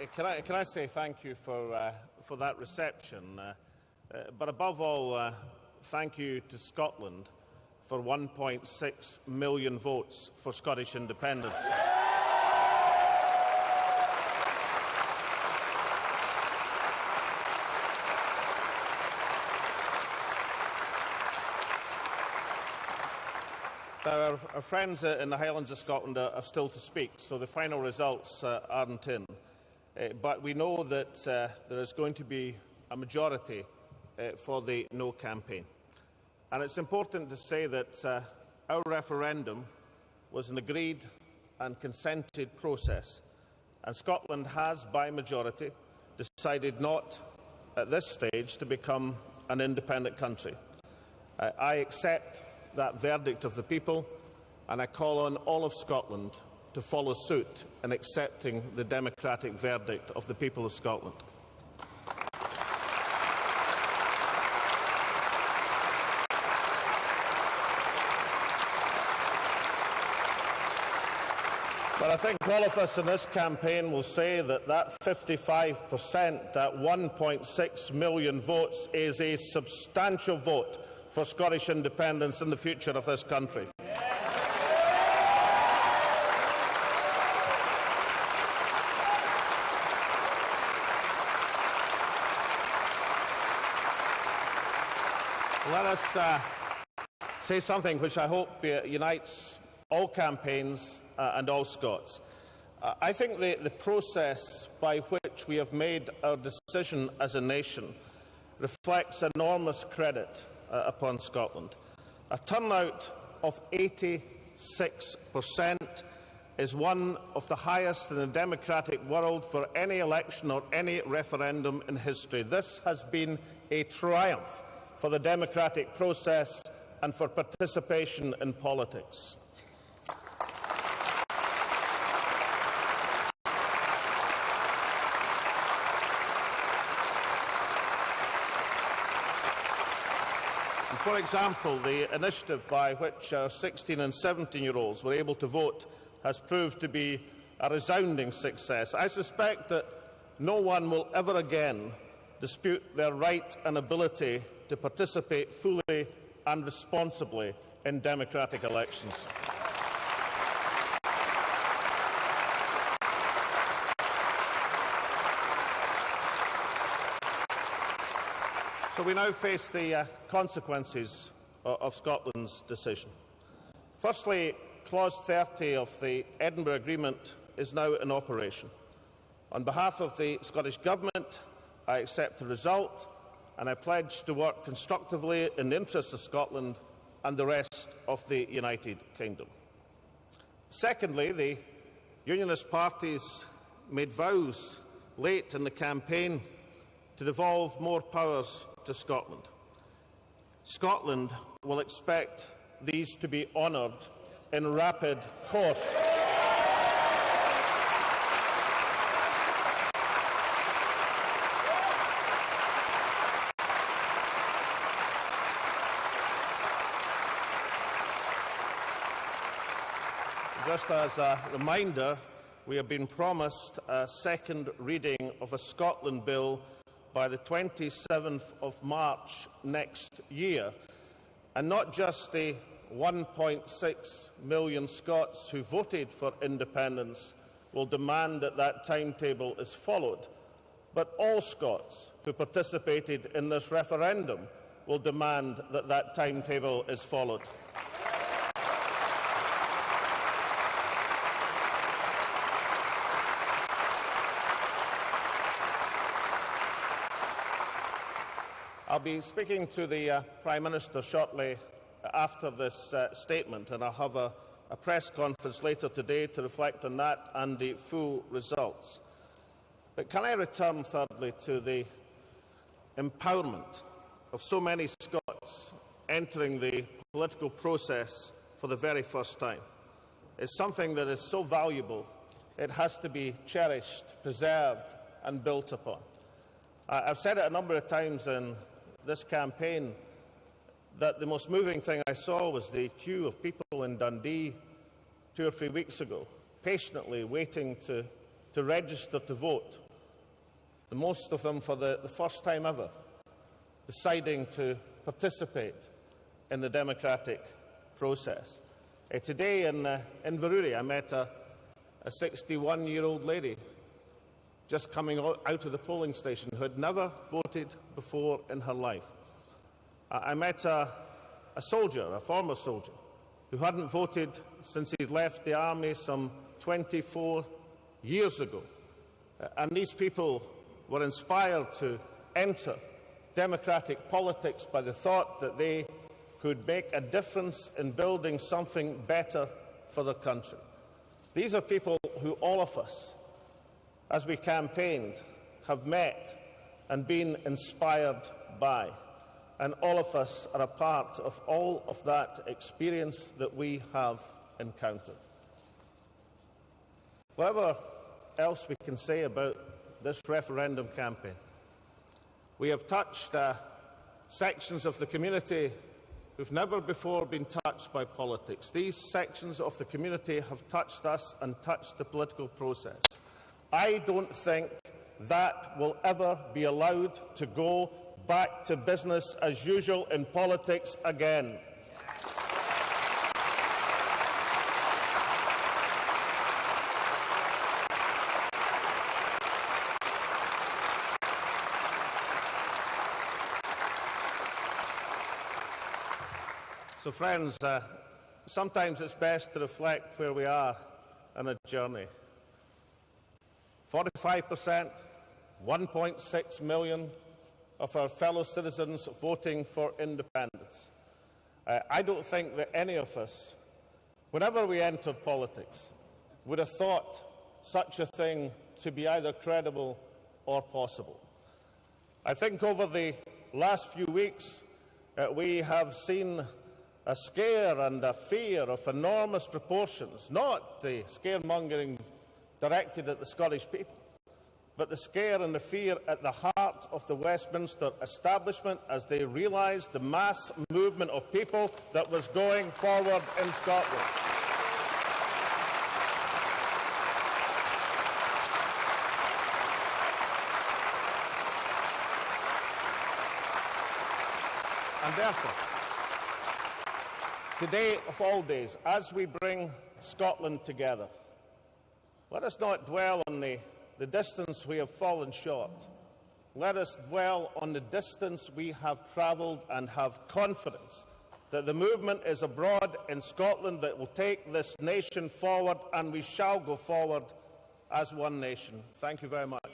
Can I say thank you for that reception, but above all, thank you to Scotland for 1.6 million votes for Scottish independence. Now, our friends in the Highlands of Scotland are still to speak, so the final results aren't in. But we know that there is going to be a majority for the No campaign. And it's important to say that our referendum was an agreed and consented process, and Scotland has, by majority, decided not, at this stage, to become an independent country. I accept that verdict of the people, and I call on all of Scotland to follow suit in accepting the democratic verdict of the people of Scotland. But I think all of us in this campaign will say that that 55%, that 1.6 million votes, is a substantial vote for Scottish independence and the future of this country. Let us say something which I hope unites all campaigns and all Scots. I think the process by which we have made our decision as a nation reflects enormous credit upon Scotland. A turnout of 86% is one of the highest in the democratic world for any election or any referendum in history. This has been a triumph for the democratic process and for participation in politics. For example, the initiative by which our 16 and 17-year-olds were able to vote has proved to be a resounding success. I suspect that no one will ever again dispute their right and ability to participate fully and responsibly in democratic elections. So we now face the consequences of Scotland's decision. Firstly, Clause 30 of the Edinburgh Agreement is now in operation. On behalf of the Scottish Government, I accept the result, and I pledge to work constructively in the interests of Scotland and the rest of the United Kingdom. Secondly, the Unionist parties made vows late in the campaign to devolve more powers to Scotland. Scotland will expect these to be honoured in rapid course. Just as a reminder, we have been promised a second reading of a Scotland Bill by the 27th of March next year, and not just the 1.6 million Scots who voted for independence will demand that that timetable is followed, but all Scots who participated in this referendum will demand that that timetable is followed. I'll be speaking to the Prime Minister shortly after this statement, and I'll have a press conference later today to reflect on that and the full results. But can I return, thirdly, to the empowerment of so many Scots entering the political process for the very first time? It's something that is so valuable, it has to be cherished, preserved and built upon. I've said it a number of times in this campaign that the most moving thing I saw was the queue of people in Dundee 2 or 3 weeks ago, patiently waiting to register to vote most of them for the first time ever, deciding to participate in the democratic process. Today in Inverurie, I met a 61-year-old lady just coming out of the polling station who had never voted before in her life. I met a soldier, a former soldier, who hadn't voted since he'd left the army some 24 years ago. And these people were inspired to enter democratic politics by the thought that they could make a difference in building something better for their country. These are people who all of us, as we campaigned, have met and been inspired by. And all of us are a part of all of that experience that we have encountered. Whatever else we can say about this referendum campaign, we have touched sections of the community who've never before been touched by politics. These sections of the community have touched us and touched the political process. I don't think that will ever be allowed to go back to business as usual in politics again. So, friends, sometimes it's best to reflect where we are in a journey. 45%, 1.6 million of our fellow citizens voting for independence. I don't think that any of us, whenever we entered politics, would have thought such a thing to be either credible or possible. I think over the last few weeks, we have seen a scare and a fear of enormous proportions, not the scaremongering directed at the Scottish people, but the scare and the fear at the heart of the Westminster establishment as they realised the mass movement of people that was going forward in Scotland. And therefore, today of all days, as we bring Scotland together, let us not dwell on the distance we have fallen short. Let us dwell on the distance we have travelled and have confidence that the movement is abroad in Scotland that will take this nation forward, and we shall go forward as one nation. Thank you very much.